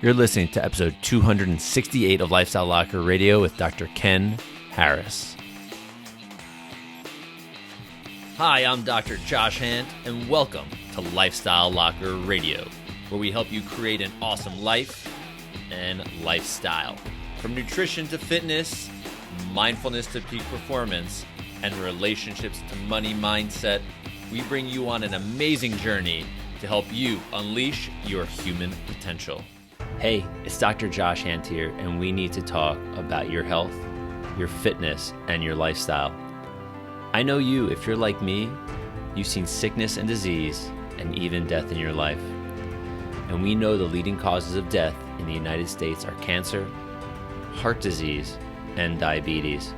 You're listening to episode 268 of Lifestyle Locker Radio with Dr. Ken Harris. Hi, I'm Dr. Josh Hant, and welcome to Lifestyle Locker Radio, where we help you create an awesome life and lifestyle. From nutrition to fitness, mindfulness to peak performance, and relationships to money mindset, we bring you on an amazing journey to help you unleash your human potential. Hey, it's Dr. Josh Hant here, and we need to talk about your health, your fitness, and your lifestyle. I know you, if you're like me, you've seen sickness and disease and even death in your life. And we know the leading causes of death in the United States are cancer, heart disease, and diabetes.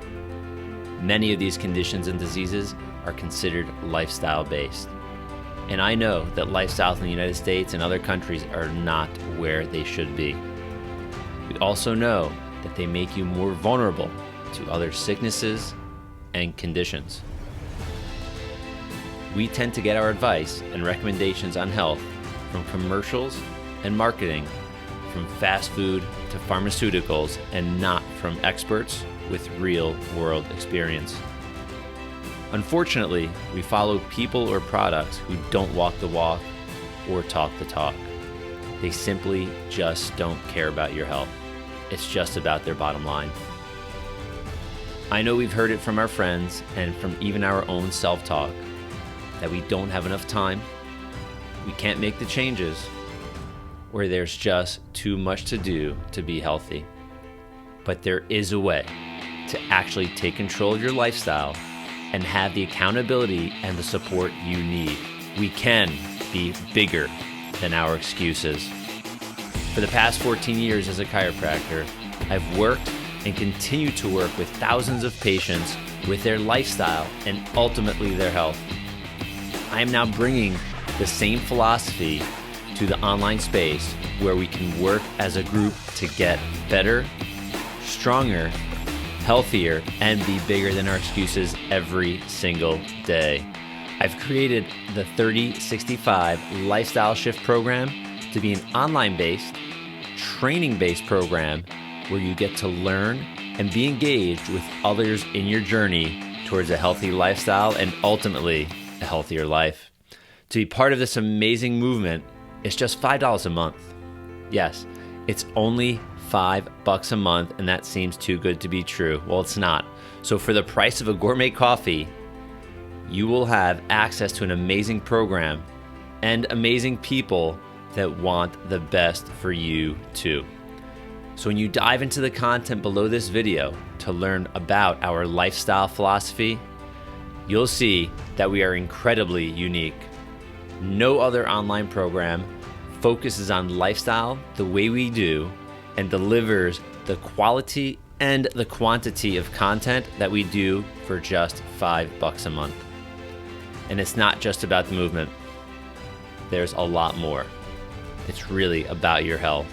Many of these conditions and diseases are considered lifestyle-based. And I know that lifestyles in the United States and other countries are not where they should be. We also know that they make you more vulnerable to other sicknesses and conditions. We tend to get our advice and recommendations on health from commercials and marketing, from fast food to pharmaceuticals, and not from experts with real-world experience. Unfortunately, we follow people or products who don't walk the walk or talk the talk. They simply just don't care about your health. It's just about their bottom line. I know we've heard it from our friends and from even our own self-talk that we don't have enough time, we can't make the changes, or there's just too much to do to be healthy. But there is a way to actually take control of your lifestyle and have the accountability and the support you need. We can be bigger than our excuses. For the past 14 years as a chiropractor, I've worked and continue to work with thousands of patients with their lifestyle and ultimately their health. I am now bringing the same philosophy to the online space where we can work as a group to get better, stronger, healthier, and be bigger than our excuses every single day. I've created the 3065 Lifestyle Shift program to be an online-based, training-based program where you get to learn and be engaged with others in your journey towards a healthy lifestyle and ultimately a healthier life. To be part of this amazing movement, it's just $5 a month. Yes, it's only $5 a month, and that seems too good to be true. Well, it's not. So for the price of a gourmet coffee, you will have access to an amazing program and amazing people that want the best for you too. So when you dive into the content below this video to learn about our lifestyle philosophy, you'll see that we are incredibly unique. No other online program focuses on lifestyle the way we do and delivers the quality and the quantity of content that we do for just $5 a month. And it's not just about the movement. There's a lot more. It's really about your health.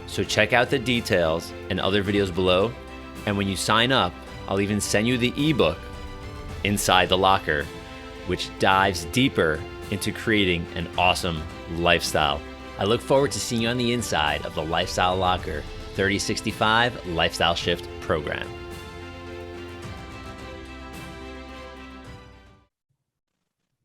So check out the details and other videos below. And when you sign up, I'll even send you the ebook, Inside the Locker, which dives deeper into creating an awesome lifestyle. I look forward to seeing you on the inside of the Lifestyle Locker 3065 Lifestyle Shift program.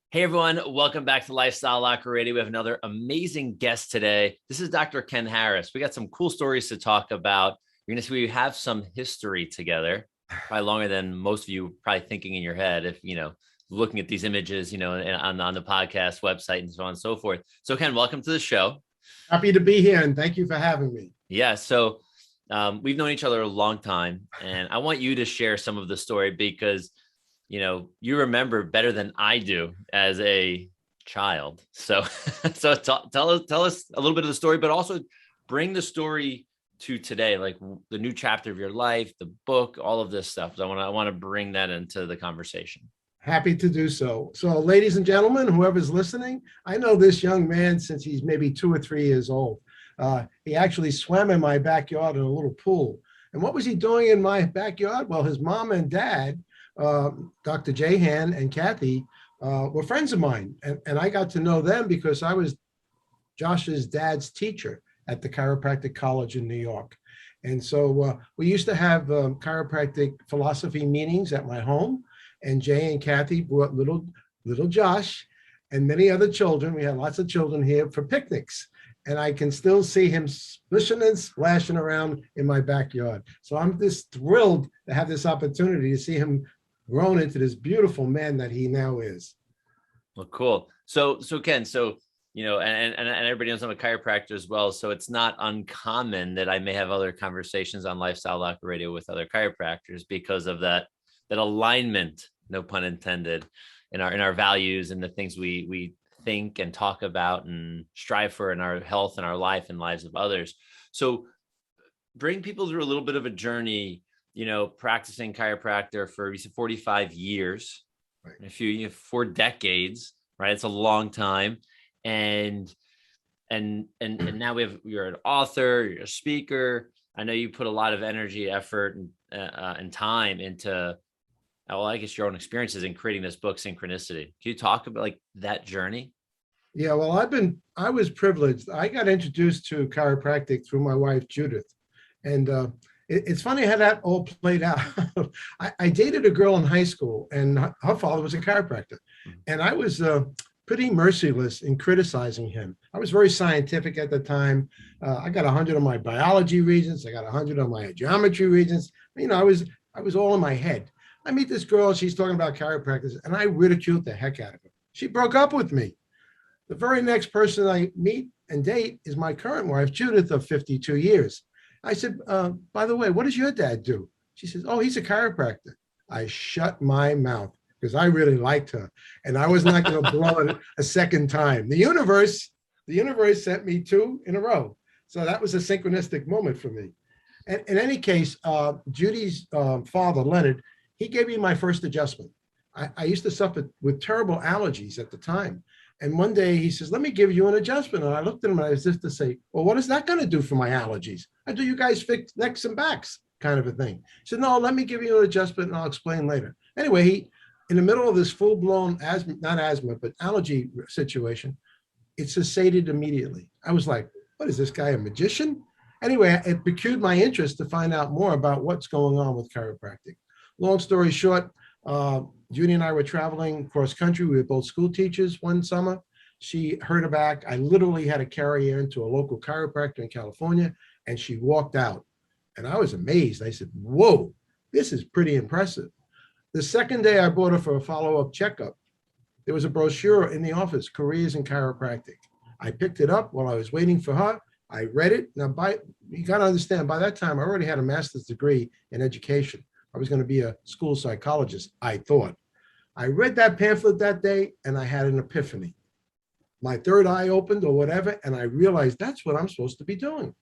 Hey everyone, welcome back to Lifestyle Locker Radio. We have another amazing guest today. This is Dr. Ken Harris. We got some cool stories to talk about. You're going to see we have some history together, probably longer than most of you probably thinking in your head if, looking at these images, on the podcast website and so on and so forth. So Ken, welcome to the show. Happy to be here and thank you for having me. Yeah. So we've known each other a long time, and I want you to share some of the story because, you remember better than I do as a child. So, tell us a little bit of the story, but also bring the story to today, like the new chapter of your life, the book, all of this stuff. So I want to bring that into the conversation. Happy to do so. So ladies and gentlemen, whoever's listening, I know this young man since he's maybe 2 or 3 years old. He actually swam in my backyard in a little pool. And what was he doing in my backyard? Well, his mom and dad, Dr. Jahan and Kathy, were friends of mine. And I got to know them because I was Josh's dad's teacher at the Chiropractic College in New York. And so we used to have chiropractic philosophy meetings at my home, and Jay and Kathy brought little Josh and many other children. We had lots of children here for picnics, and I can still see him splishing and splashing around in my backyard. So I'm just thrilled to have this opportunity to see him grown into this beautiful man that he now is. Well, cool. So Ken, and everybody knows I'm a chiropractor as well. So it's not uncommon that I may have other conversations on Lifestyle Locker Radio with other chiropractors because of that alignment, no pun intended, in our values and the things we think and talk about and strive for in our health and our life and lives of others. So bring people through a little bit of a journey, practicing chiropractor for 45 years, right? A 4 decades, right? It's a long time. And now you're an author, you're a speaker. I know you put a lot of energy, effort, and time into, I guess, your own experiences in creating this book, Synchronicity. Can you talk about that journey? Yeah, well, I was privileged. I got introduced to chiropractic through my wife, Judith. And it's funny how that all played out. I dated a girl in high school, and her father was a chiropractor. And I was pretty merciless in criticizing him. I was very scientific at the time. I got 100 on my biology reasons. I got 100 on my geometry reasons. I was all in my head. I meet this girl, she's talking about chiropractors, and I ridiculed the heck out of her. She broke up with me. The very next person I meet and date is my current wife, Judith, of 52 years. I said, by the way, what does your dad do? She says, oh, he's a chiropractor. I shut my mouth because I really liked her, and I was not going to blow it a second time. The universe sent me 2 in a row. So that was a synchronistic moment for me. And in any case, Judy's father, Leonard, he gave me my first adjustment. I used to suffer with terrible allergies at the time. And one day he says, let me give you an adjustment. And I looked at him as if to say, well, what is that going to do for my allergies? I do you guys fix necks and backs kind of a thing. He said, no, let me give you an adjustment and I'll explain later. Anyway, in the middle of this full-blown asthma, not asthma, but allergy situation, it cessated immediately. I was like, what is this guy, a magician? Anyway, it piqued my interest to find out more about what's going on with chiropractic. Long story short, Judy and I were traveling cross country. We were both school teachers one summer. She hurt her back. I literally had to carry her into a local chiropractor in California, and she walked out. And I was amazed. I said, whoa, this is pretty impressive. The second day I brought her for a follow-up checkup. There was a brochure in the office, Careers in Chiropractic. I picked it up while I was waiting for her. I read it. Now, you got to understand, by that time, I already had a master's degree in education. I was going to be a school psychologist, I thought. I read that pamphlet that day, and I had an epiphany. My third eye opened or whatever, and I realized that's what I'm supposed to be doing.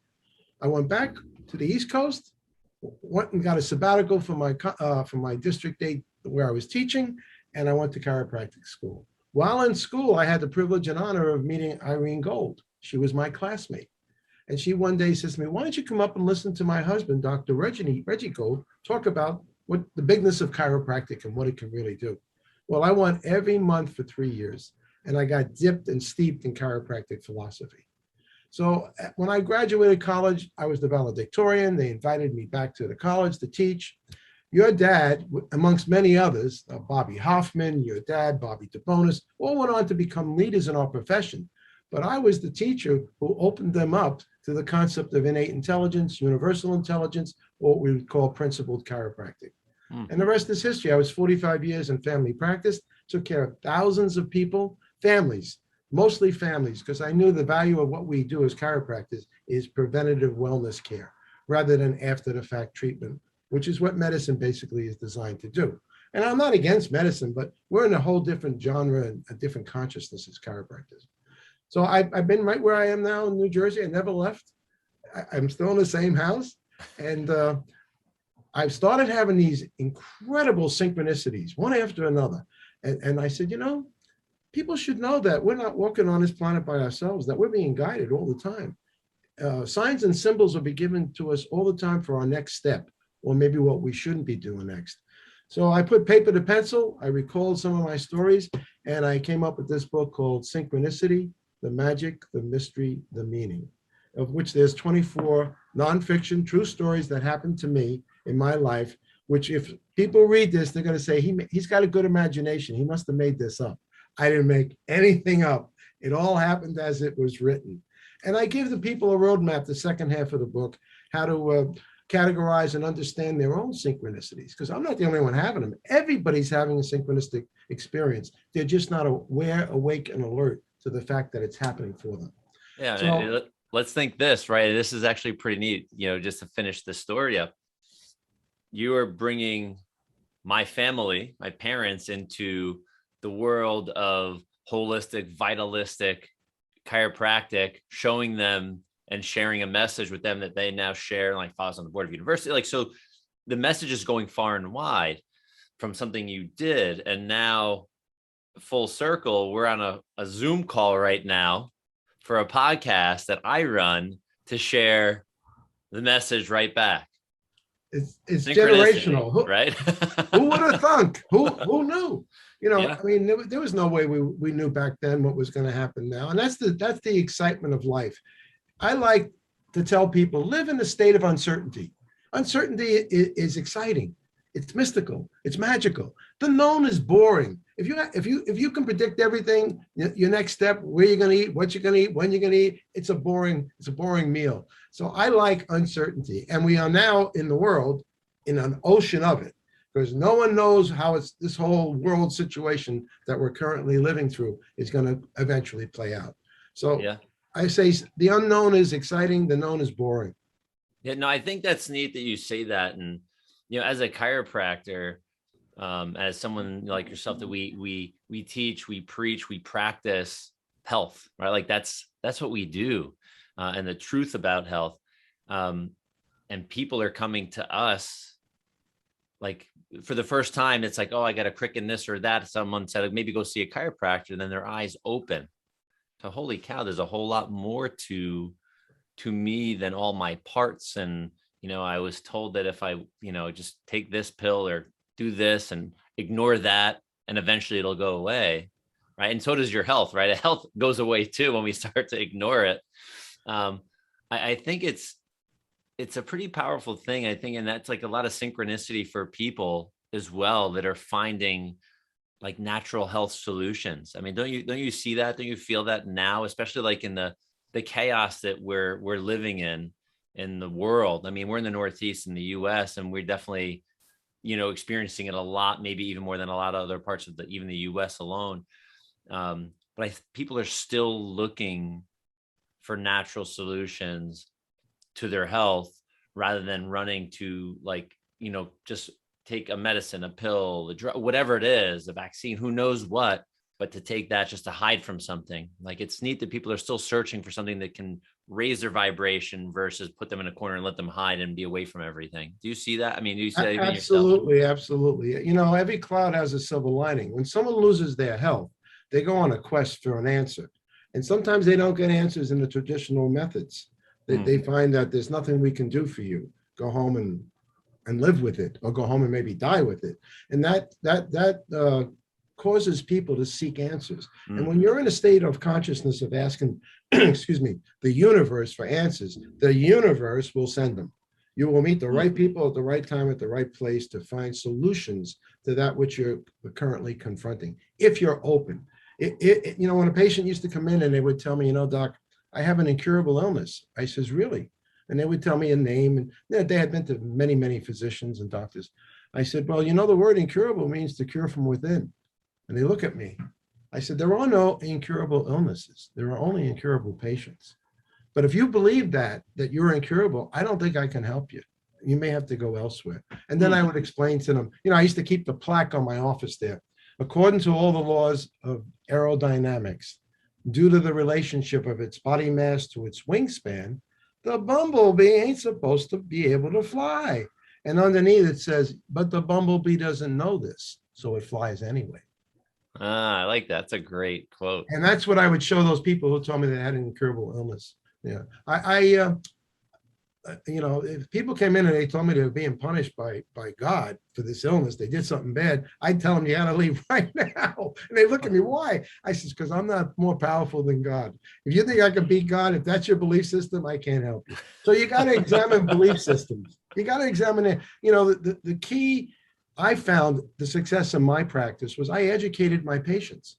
I went back to the East Coast, went and got a sabbatical for my district day where I was teaching, and I went to chiropractic school. While in school, I had the privilege and honor of meeting Irene Gold. She was my classmate. And she one day says to me, why don't you come up and listen to my husband, Dr. Reggie Gold, talk about what the bigness of chiropractic and what it can really do. Well, I went every month for 3 years, and I got dipped and steeped in chiropractic philosophy. So when I graduated college, I was the valedictorian. They invited me back to the college to teach. Your dad, amongst many others, Bobby Hoffman, your dad, Bobby DeBonis, all went on to become leaders in our profession. But I was the teacher who opened them up to the concept of innate intelligence, universal intelligence, or what we would call principled chiropractic. And the rest is history. I was 45 years in family practice, took care of thousands of people, families, mostly families, because I knew the value of what we do as chiropractors is preventative wellness care rather than after the fact treatment, which is what medicine basically is designed to do. And I'm not against medicine, but we're in a whole different genre and a different consciousness as chiropractors. So I've been right where I am now in New Jersey. I never left. I'm still in the same house. And I've started having these incredible synchronicities, one after another. And I said, people should know that we're not walking on this planet by ourselves, that we're being guided all the time. Signs and symbols will be given to us all the time for our next step, or maybe what we shouldn't be doing next. So I put paper to pencil, I recalled some of my stories, and I came up with this book called Synchronicity, the Magic, the Mystery, the Meaning. of which there's 24 nonfiction true stories that happened to me in my life, which if people read this, they're going to say, he's got a good imagination. He must have made this up. I didn't make anything up. It all happened as it was written. And I give the people a roadmap, the second half of the book, how to categorize and understand their own synchronicities, because I'm not the only one having them. Everybody's having a synchronistic experience. They're just not aware, awake, and alert to the fact that it's happening for them. Yeah. So, let's think this, right? This is actually pretty neat, just to finish the story up. You are bringing my family, my parents, into the world of holistic, vitalistic chiropractic, showing them and sharing a message with them that they now share, like files on the board of university. Like, so the message is going far and wide from something you did. And now full circle, we're on a Zoom call right now for a podcast that I run to share the message right back. It's generational, right? Who would have thunk? Who knew? Yeah. I mean, there was no way we knew back then what was going to happen now. And that's the excitement of life. I like to tell people, live in a state of uncertainty. Uncertainty is exciting. It's mystical. It's magical. The known is boring. If you can predict everything, your next step, where you're going to eat, what you're going to eat, when you're going to eat, it's a boring meal. So I like uncertainty. And we are now in the world in an ocean of it, because no one knows how this whole world situation that we're currently living through is going to eventually play out. So yeah. I say the unknown is exciting. The known is boring. Yeah, no, I think that's neat that you say that. And, as a chiropractor, as someone like yourself, that we teach, we preach, we practice health, right? Like that's what we do. And the truth about health. And people are coming to us like for the first time. It's like, oh, I got a crick in this or that. Someone said, maybe go see a chiropractor. And then their eyes open. So holy cow, there's a whole lot more to me than all my parts. And, I was told that if I, just take this pill or do this and ignore that, and eventually it'll go away. Right. And so does your health, right? Health goes away too when we start to ignore it. I think it's a pretty powerful thing, I think. And that's like a lot of synchronicity for people as well that are finding like natural health solutions. I mean, don't you see that? Don't you feel that now, especially like in the chaos that we're living in the world? I mean, we're in the Northeast in the US, and we're definitely, experiencing it a lot, maybe even more than a lot of other parts of even the US alone. But people are still looking for natural solutions to their health rather than running to like, just take a medicine, a pill, a drug, whatever it is, a vaccine, who knows what, but to take that just to hide from something. Like, it's neat that people are still searching for something that can raise their vibration versus put them in a corner and let them hide and be away from everything. Do you see that? I mean, do you see that even Absolutely, yourself? absolutely. Every cloud has a silver lining. When someone loses their health, they go on a quest for an answer. And sometimes they don't get answers in the traditional methods. They find that there's nothing we can do for you. Go home and live with it, or go home and maybe die with it. And that causes people to seek answers. And when you're in a state of consciousness of asking, the universe for answers, the universe will send them. You will meet the right people at the right time, at the right place, to find solutions to that which you're currently confronting, if you're open. When a patient used to come in and they would tell me, doc, I have an incurable illness. I says, really? And they would tell me a name, and they had been to many, many physicians and doctors. I said, well, the word incurable means to cure from within. And they look at me. I said, there are no incurable illnesses. There are only incurable patients. But if you believe that you're incurable, I don't think I can help you. You may have to go elsewhere. And then I would explain to them, I used to keep the plaque on my office there. According to all the laws of aerodynamics, due to the relationship of its body mass to its wingspan, the bumblebee ain't supposed to be able to fly. And underneath it says, but the bumblebee doesn't know this, so it flies anyway. I like that. That's a great quote. And that's what I would show those people who told me they had an incurable illness. Yeah. if people came in and they told me they were being punished by God for this illness, they did something bad, I'd tell them, you got to leave right now. And they look at me, why? I says, because I'm not more powerful than God. If you think I can beat God, if that's your belief system, I can't help you. So you got to examine belief systems. You got to examine it. The key, I found the success of my practice was I educated my patients.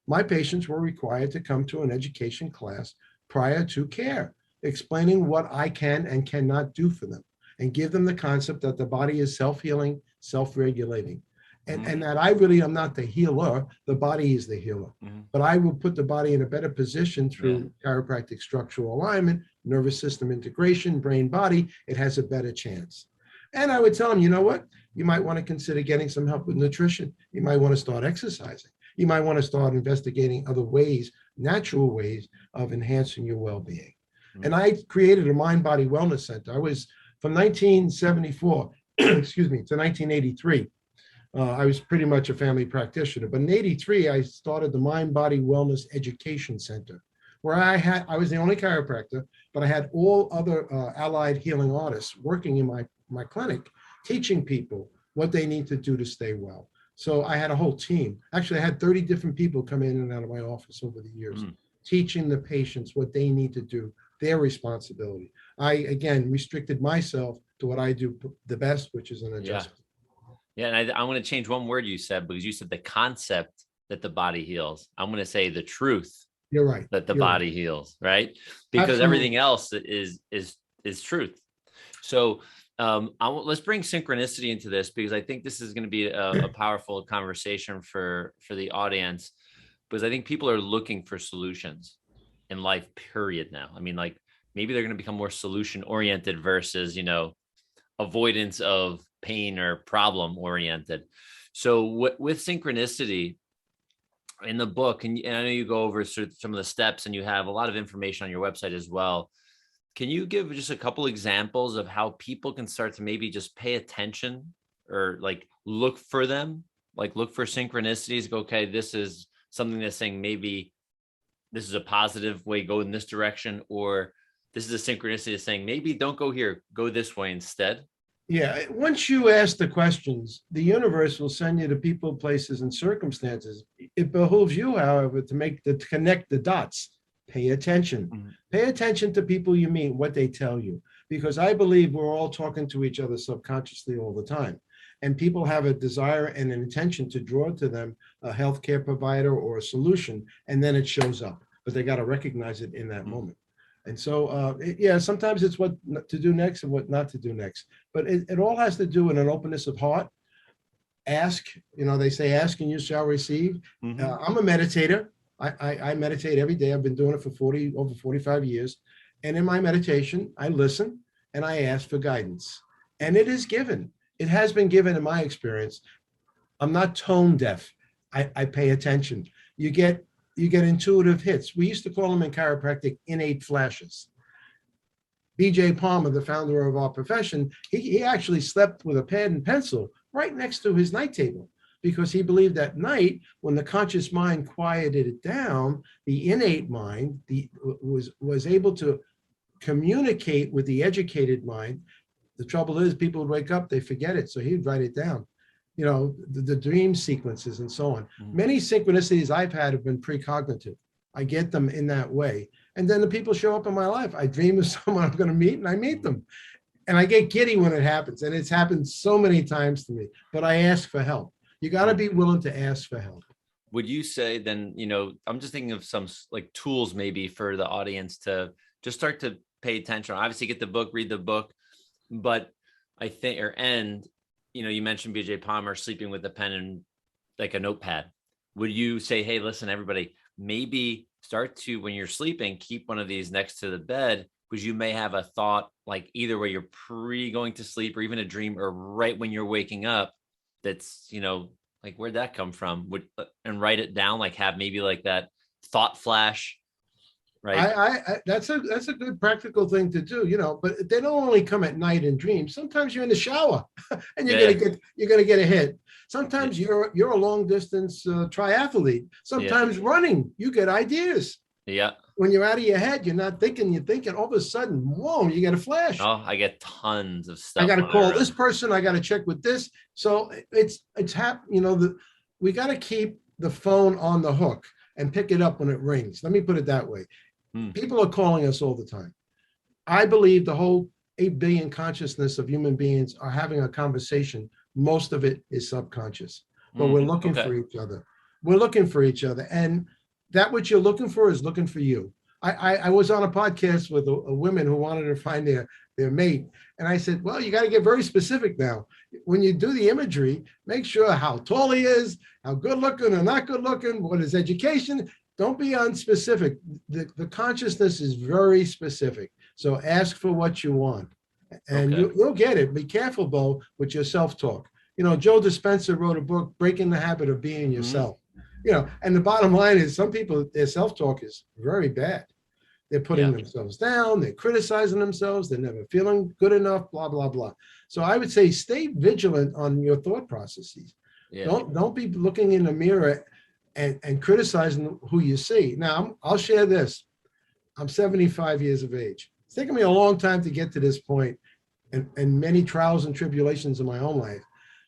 My patients were required to come to an education class prior to care, explaining what I can and cannot do for them, and give them the concept that the body is self-healing, self-regulating. And that I'm not the healer, the body is the healer. But I will put the body in a better position through chiropractic structural alignment, nervous system integration, brain body. It has a better chance. And I would tell them, you know what? You might want to consider getting some help with nutrition. You might want to start exercising. You might want to start investigating other ways, natural ways of enhancing your well-being. And I created a mind-body wellness center. I was from 1974, excuse me, to 1983. I was pretty much a family practitioner. But in 83, I started the Mind-Body Wellness Education Center, where I was the only chiropractor, but I had all other allied healing artists working in my clinic, teaching people what they need to do to stay well. So I had a whole team. Actually, I had 30 different people come in and out of my office over the years, teaching the patients what they need to do, their responsibility. I, again, restricted myself to what I do the best, which is an adjustment. Yeah, and I want to change one word you said, because you said the concept that the body heals. I'm going to say the truth. You're right. That the body heals, right? Because everything else is truth. So let's bring synchronicity into this, because I think this is going to be a powerful conversation for the audience, because I think people are looking for solutions in life, period. Now, I mean, like, maybe they're going to become more solution oriented versus, avoidance of pain or problem oriented. So with synchronicity in the book, and I know you go over some of the steps, and you have a lot of information on your website as well. Can you give just a couple examples of how people can start to maybe just pay attention, or like look for them, like look for synchronicities, go, okay, this is something that's saying maybe this is a positive way, go in this direction, or this is a synchronicity that's saying maybe don't go here, go this way instead? Yeah, once you ask the questions, the universe will send you to people, places, and circumstances. It behooves you, however, to connect the dots. Pay attention. Pay attention to people you meet, what they tell you, because I believe we're all talking to each other subconsciously all the time. And people have a desire and an intention to draw to them a healthcare provider or a solution, and then it shows up. But they got to recognize it in that moment. And so, sometimes it's what to do next and what not to do next. But it all has to do with an openness of heart. Ask, they say, ask and you shall receive. I'm a meditator. I meditate every day. I've been doing it for over 45 years. And in my meditation, I listen and I ask for guidance. And it is given. It has been given in my experience. I'm not tone deaf. I pay attention. You get intuitive hits. We used to call them in chiropractic innate flashes. B.J. Palmer, the founder of our profession, he actually slept with a pad and pencil right next to his night table, because he believed at night, when the conscious mind quieted it down, the innate mind was able to communicate with the educated mind. The trouble is, people would wake up, they forget it, so he'd write it down. The dream sequences and so on. Many synchronicities I've had have been precognitive. I get them in that way. And then the people show up in my life. I dream of someone I'm going to meet, and I meet them. And I get giddy when it happens. And it's happened so many times to me. But I ask for help. You got to be willing to ask for help. Would you say then, I'm just thinking of some like tools maybe for the audience to just start to pay attention. Obviously get the book, read the book. But I think, you mentioned B.J. Palmer sleeping with a pen and like a notepad. Would you say, hey, listen, everybody, maybe start to, when you're sleeping, keep one of these next to the bed, because you may have a thought, like either where you're going to sleep, or even a dream, or right when you're waking up, that's, like, where'd that come from? And write it down, like have maybe like that thought flash. Right. That's a good practical thing to do, but they don't only come at night in dreams. Sometimes you're in the shower and you're gonna get a hit. Sometimes you're a long distance triathlete. Sometimes running, you get ideas. Yeah. when you're out of your head, you're not thinking, you're thinking, all of a sudden, whoa, you get a flash. Oh, I get tons of stuff. I got to call this person. I got to check with this. So we got to keep the phone on the hook and pick it up when it rings. Let me put it that way. People are calling us all the time. I believe the whole 8 billion consciousness of human beings are having a conversation. Most of it is subconscious, but we're looking for each other. We're looking for each other. And that what you're looking for is looking for you. I was on a podcast with a woman who wanted to find their mate. And I said, well, you got to get very specific now. When you do the imagery, make sure how tall he is, how good looking or not good looking, what is education. Don't be unspecific. The consciousness is very specific. So ask for what you want and you'll get it. Be careful, Bo, with your self-talk. Joe Dispenza wrote a book, Breaking the Habit of Being Yourself. And the bottom line is some people, their self-talk is very bad. They're putting themselves down. They're criticizing themselves. They're never feeling good enough, blah, blah, blah. So I would say stay vigilant on your thought processes. Yeah. Don't be looking in the mirror and criticizing who you see. Now, I'll share this. I'm 75 years of age. It's taken me a long time to get to this point and many trials and tribulations in my own life.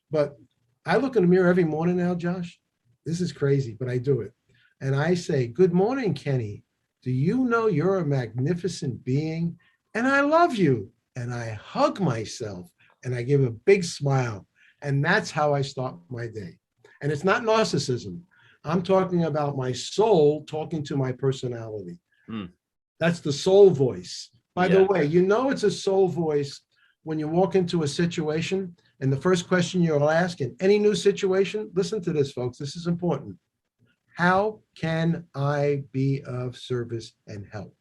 But I look in the mirror every morning now, Josh. This is crazy, but I do it. And I say, good morning, Kenny. Do you know you're a magnificent being? And I love you. And I hug myself and I give a big smile. And that's how I start my day. And it's not narcissism. I'm talking about my soul talking to my personality. That's the soul voice. By the way, it's a soul voice when you walk into a situation and the first question you'll ask in any new situation, listen to this, folks. This is important. How can I be of service and help?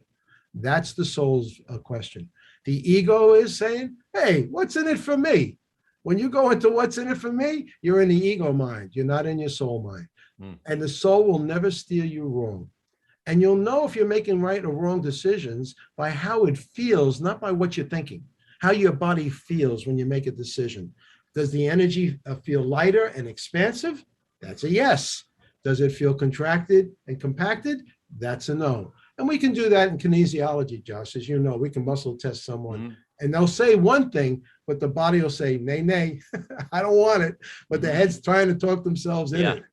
That's the soul's question. The ego is saying, hey, what's in it for me? When you go into what's in it for me, you're in the ego mind. You're not in your soul mind. And the soul will never steer you wrong. And you'll know if you're making right or wrong decisions by how it feels, not by what you're thinking, how your body feels when you make a decision. Does the energy feel lighter and expansive? That's a yes. Does it feel contracted and compacted? That's a no. And we can do that in kinesiology, Josh. As you know, we can muscle test someone and they'll say one thing, but the body will say, nay, nay, I don't want it. But the head's trying to talk themselves in it.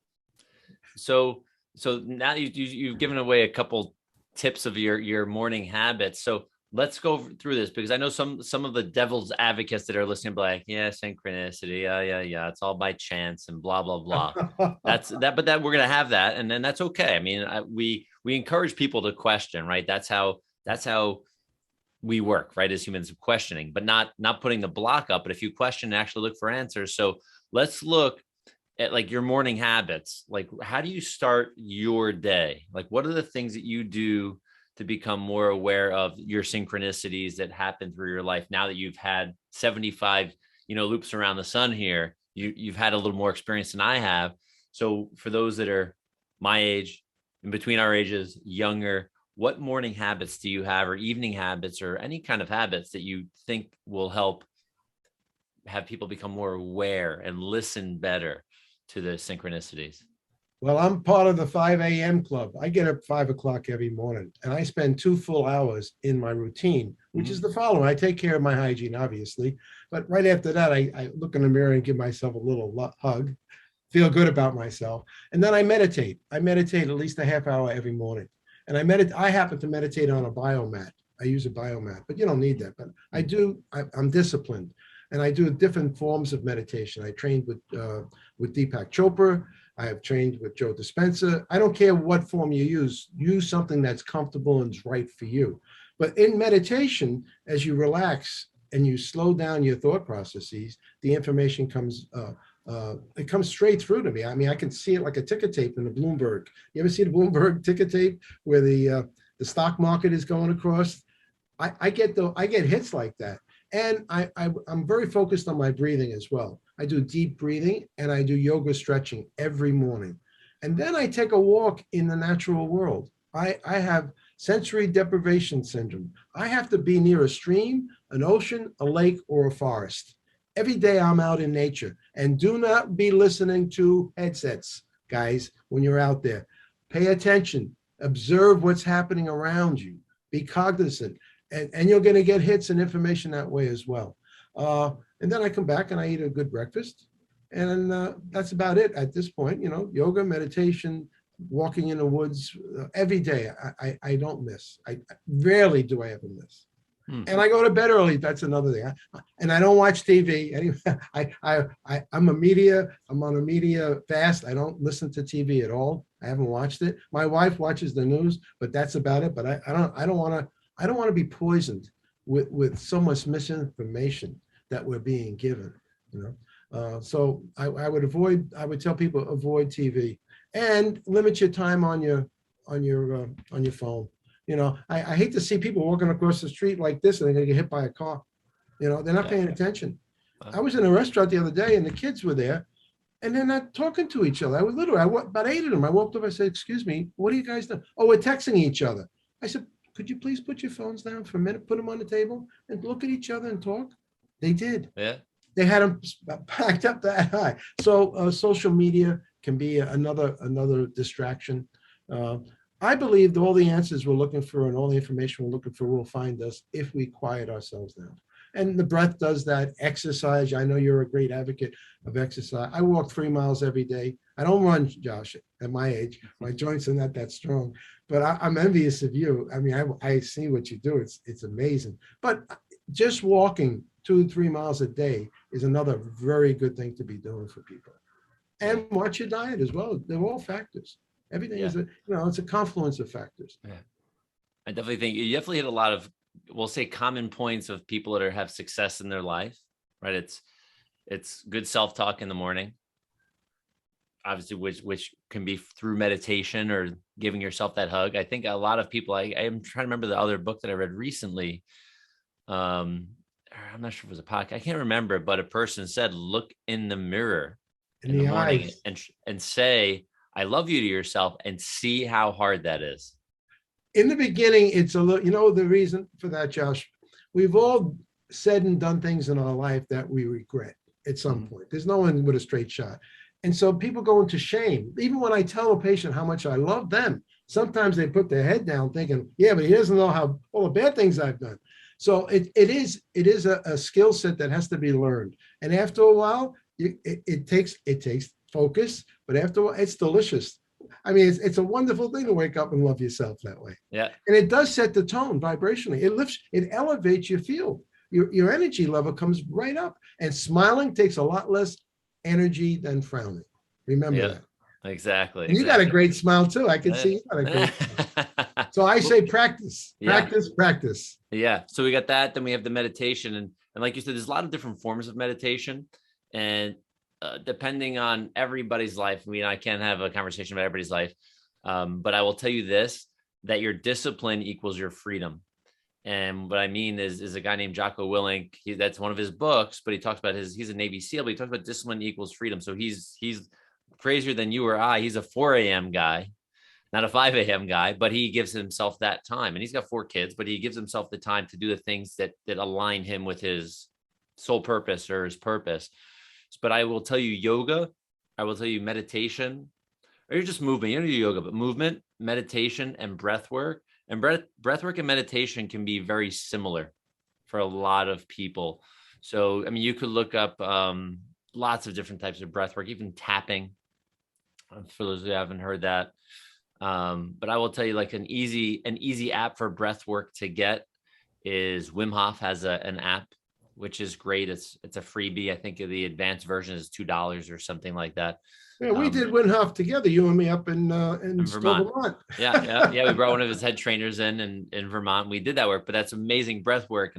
So now you've given away a couple tips of your morning habits. So let's go through this because I know some of the devil's advocates that are listening, like, yeah, synchronicity, yeah, it's all by chance and blah blah blah. But that we're gonna have that, and then that's okay. I mean, we encourage people to question, right? That's how we work, right, as humans, questioning, but not putting the block up. But if you question, actually look for answers. So let's look at like your morning habits. Like, how do you start your day? Like, what are the things that you do to become more aware of your synchronicities that happen through your life now that you've had 75, loops around the sun here? You've had a little more experience than I have. So for those that are my age, in between our ages, younger, what morning habits do you have, or evening habits, or any kind of habits that you think will help have people become more aware and listen better to the synchronicities? Well, I'm part of the 5 a.m. club. I get up 5 o'clock every morning and I spend 2 full hours in my routine, which is the following. I take care of my hygiene, obviously, but right after that, I look in the mirror and give myself a little hug, feel good about myself. And then I meditate. I meditate at least a half hour every morning. And I happen to meditate on a biomat. I use a biomat, but you don't need that. But I do, I'm disciplined. And I do different forms of meditation. I trained with Deepak Chopra. I have trained with Joe Dispenza. I don't care what form you use something that's comfortable and is right for you. But in meditation, as you relax and you slow down your thought processes, the information comes, it comes straight through to me. I mean, I can see it like a ticker tape in the Bloomberg. You ever see the Bloomberg ticker tape where the stock market is going across? I get hits like that. And I'm very focused on my breathing as well. I do deep breathing and I do yoga stretching every morning. And then I take a walk in the natural world. I have sensory deprivation syndrome. I have to be near a stream, an ocean, a lake, or a forest. Every day I'm out in nature. And do not be listening to headsets, guys, when you're out there. Pay attention. Observe what's happening around you. Be cognizant, and you're going to get hits and information that way as well. And then I come back and I eat a good breakfast, and that's about it at this point. Yoga, meditation, walking in the woods every day. I don't miss. I rarely do I ever miss. And I go to bed early. That's another thing. And I don't watch TV. Anyway, I'm on a media fast. I don't listen to TV at all. I haven't watched it. My wife watches the news, but that's about it. But I don't want to be poisoned with so much misinformation that we're being given. So I would tell people avoid TV and limit your time on your phone. I hate to see people walking across the street like this and they're going to get hit by a car. They're not paying attention. I was in a restaurant the other day and the kids were there and they're not talking to each other. About 8 of them. I walked up, I said, "Excuse me, what are you guys doing?" "Oh, we're texting each other." I said, "Could you please put your phones down for a minute, put them on the table and look at each other and talk?" They did. Yeah. They had them packed up that high. So social media can be another distraction. I believe that all the answers we're looking for and all the information we're looking for will find us if we quiet ourselves down. And the breath does that. Exercise. I know you're a great advocate of exercise. I walk 3 miles every day. I don't run, Josh, at my age. My joints are not that strong, but I'm envious of you. I mean, I see what you do. It's amazing. But just walking 2 to 3 miles a day is another very good thing to be doing for people. And watch your diet as well. They're all factors. Everything is it's a confluence of factors. Yeah. I definitely think you definitely hit a lot of, we'll say, common points of people that have success in their life, right? It's good self-talk in the morning, obviously, which can be through meditation or giving yourself that hug. I think a lot of people, I'm trying to remember the other book that I read recently. I'm not sure if it was a podcast. I can't remember, but a person said, look in the mirror in the morning and say, "I love you" to yourself, and see how hard that is. In the beginning, it's a little, the reason for that, Josh, we've all said and done things in our life that we regret at some point. There's no one with a straight shot. And so people go into shame. Even when I tell a patient how much I love them, sometimes they put their head down thinking, yeah, but he doesn't know how all the bad things I've done. So it is a skill set that has to be learned. And after a while, it takes focus, but after a while, it's delicious. I mean, it's a wonderful thing to wake up and love yourself that way. Yeah. And it does set the tone vibrationally. It elevates your field. Your energy level comes right up. And smiling takes a lot less energy than frowning. Remember that. Exactly. And you got a great smile too. I can see you got a great smile. So I say practice. Yeah. So we got that. Then we have the meditation. And like you said, there's a lot of different forms of meditation. And depending on everybody's life, I can't have a conversation about everybody's life. But I will tell you this, that your discipline equals your freedom. And what I mean is a guy named Jocko Willink. That's one of his books, but he talks about he's a Navy SEAL, but he talks about discipline equals freedom. So he's crazier than you or I. He's a 4 a.m. guy, not a 5 a.m. guy, but he gives himself that time. And he's got 4 kids, but he gives himself the time to do the things that align him with his sole purpose or his purpose. But I will tell you yoga, I will tell you meditation, or just movement. You don't do yoga, but movement, meditation, and breath work. And breath work and meditation can be very similar for a lot of people. So, I mean, you could look up lots of different types of breath work, even tapping, for those who haven't heard that. But I will tell you, like an easy app for breath work to get is Wim Hof has an app, which is great. It's a freebie. I think the advanced version is $2 or something like that. Yeah, we did Wim Hof together, you and me, up in Vermont. Yeah. We brought one of his head trainers in Vermont. We did that work, but that's amazing breath work.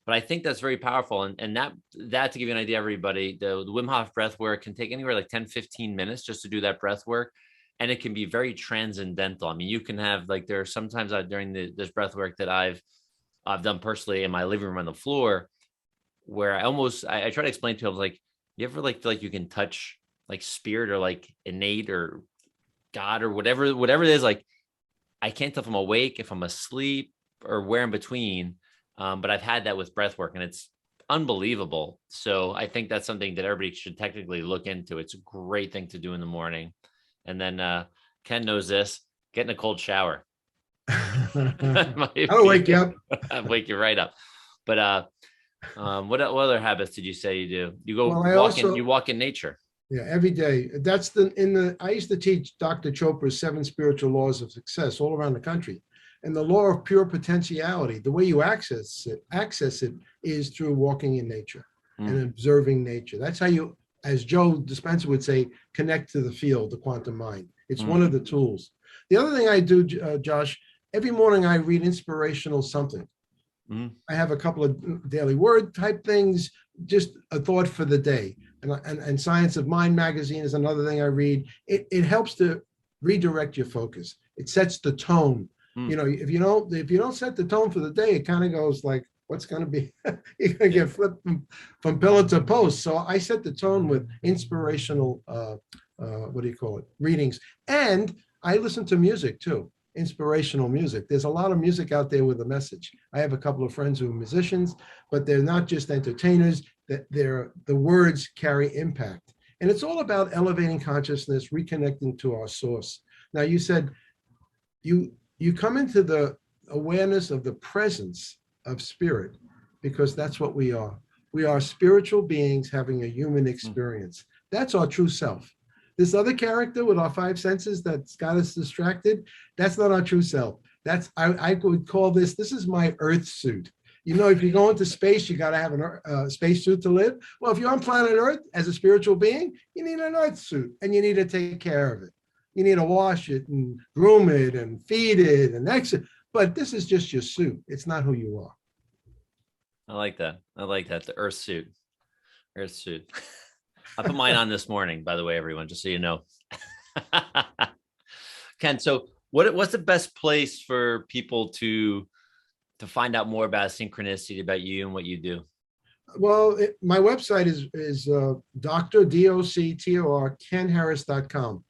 But I think that's very powerful. And that to give you an idea, everybody, the Wim Hof breath work can take anywhere like 10, 15 minutes just to do that breath work. And it can be very transcendental. I mean, you can have there are sometimes during this breath work that I've done personally in my living room on the floor, where I try to explain to people, like, you ever feel like you can touch like spirit or like innate or God or whatever it is. Like, I can't tell if I'm awake, if I'm asleep, or where in between. But I've had that with breath work and it's unbelievable. So I think that's something that everybody should technically look into. It's a great thing to do in the morning. And then Ken knows this. Get in a cold shower. I'll wake you up. Wake you right up. But what other habits did you say you do? You go Well, you walk in nature. Yeah, every day. That's I used to teach Dr. Chopra's 7 spiritual laws of success all around the country. And the law of pure potentiality, the way you access it is through walking in nature and observing nature. That's how you, as Joe Dispenza would say, connect to the field, the quantum mind. It's one of the tools. The other thing I do, Josh, every morning I read inspirational something. I have a couple of daily word type things, just a thought for the day. And Science of Mind magazine is another thing I read. It helps to redirect your focus. It sets the tone. You know, if you don't set the tone for the day, it kind of goes like, what's going to be, you're going to get flipped from pillar to post. So I set the tone with inspirational, readings. And I listen to music too, inspirational music. There's a lot of music out there with a message. I have a couple of friends who are musicians, but they're not just entertainers. That the words carry impact. And it's all about elevating consciousness, reconnecting to our source. Now, you said you come into the awareness of the presence of spirit, because that's what we are. We are spiritual beings having a human experience. That's our true self. This other character with our 5 senses that's got us distracted, that's not our true self. I would call this is my earth suit. You know, if you go into space, you got to have a space suit to live. Well, if you're on planet Earth as a spiritual being, you need an earth suit and you need to take care of it. You need to wash it and groom it and feed it and exit. But this is just your suit. It's not who you are. I like that. The earth suit. Earth suit. I put mine on this morning, by the way, everyone, just so you know. Ken, so what's the best place for people to find out more about synchronicity, about you and what you do? Well, my website is Dr. D-O-C-T-O-R, KenHarris.com.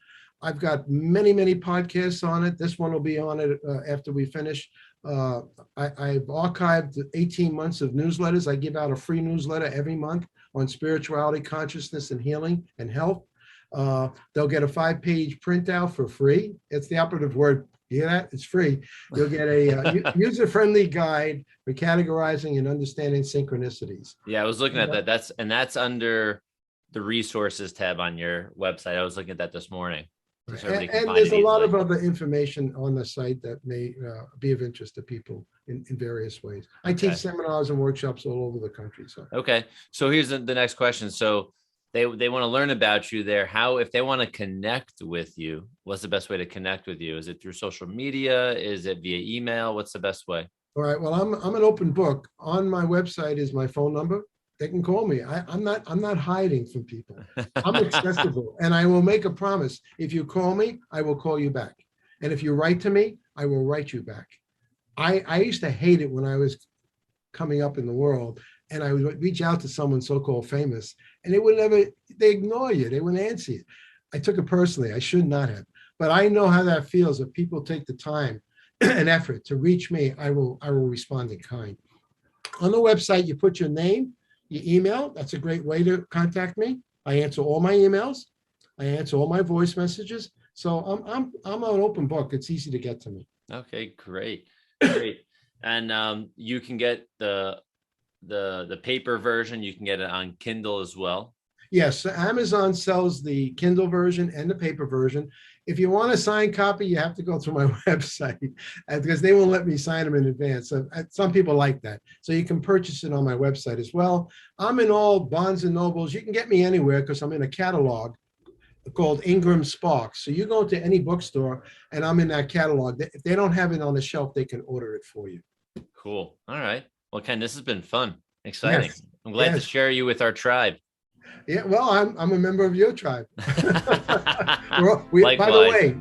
I've got many podcasts on it. This one will be on it after we finish. I've archived 18 months of newsletters. I give out a free newsletter every month on spirituality, consciousness, and healing and health. They'll get a 5-page printout for free. It's the operative word. You hear that? It's free. You'll get a user-friendly guide for categorizing and understanding synchronicities. Yeah, I was looking at that. That's under the resources tab on your website. I was looking at that this morning. And there's a lot of other information on the site that may be of interest to people in various ways. I teach seminars and workshops all over the country. So here's the next question. So they want to learn about you there. If they want to connect with you, what's the best way to connect with you? Is it through social media? Is it via email? What's the best way? All right. Well, I'm an open book. On my website is my phone number. They can call me. I'm not hiding from people. I'm accessible, and I will make a promise. If you call me, I will call you back. And if you write to me, I will write you back. I used to hate it when I was coming up in the world, and I would reach out to someone so-called famous, and they ignore you. They wouldn't answer you. I took it personally. I should not have. But I know how that feels. If people take the time and effort to reach me, I will respond in kind. On the website, you put your name, your email. That's a great way to contact me. I answer all my emails. I answer all my voice messages. So I'm an open book. It's easy to get to me. Okay, great. And you can get the paper version. You can get it on Kindle as well. Yes, Amazon sells the Kindle version and the paper version. If you want a signed copy, you have to go through my website because they won't let me sign them in advance. So, some people like that. So you can purchase it on my website as well. I'm in all Barnes and Nobles. You can get me anywhere because I'm in a catalog called Ingram Sparks. So you go to any bookstore and I'm in that catalog. If they don't have it on the shelf, they can order it for you. Cool. All right. Well, Ken, this has been fun, exciting. Yes. I'm glad to Yes. share you with our tribe. Yeah, well, I'm a member of your tribe. Likewise.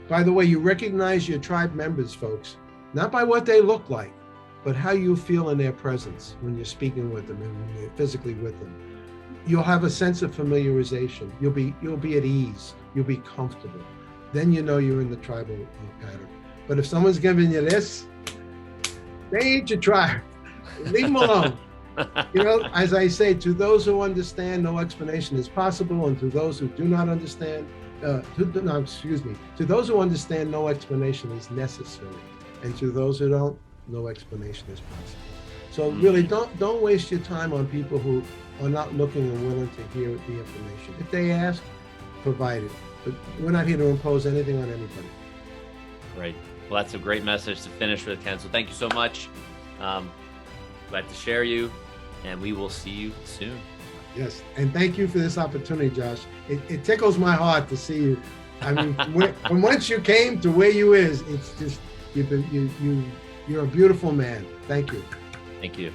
By the way, you recognize your tribe members, folks, not by what they look like, but how you feel in their presence when you're speaking with them and when you're physically with them. You'll have a sense of familiarization. You'll be at ease. You'll be comfortable. Then you know you're in the tribal pattern. But if someone's giving you this, they ain't your tribe. Leave them alone. You know, as I say, to those who understand, no explanation is possible. And to those who do not understand, To those who understand, no explanation is necessary, and to those who don't, no explanation is possible. So really, don't waste your time on people who are not looking and willing to hear the information. If they ask, provide it. But we're not here to impose anything on anybody. Great. Well, that's a great message to finish with, Ken. So thank you so much. Glad to share you, and we will see you soon. Yes, and thank you for this opportunity, Josh. It tickles my heart to see you. I mean, from whence you came to where you is, it's just you're a beautiful man. Thank you. Thank you.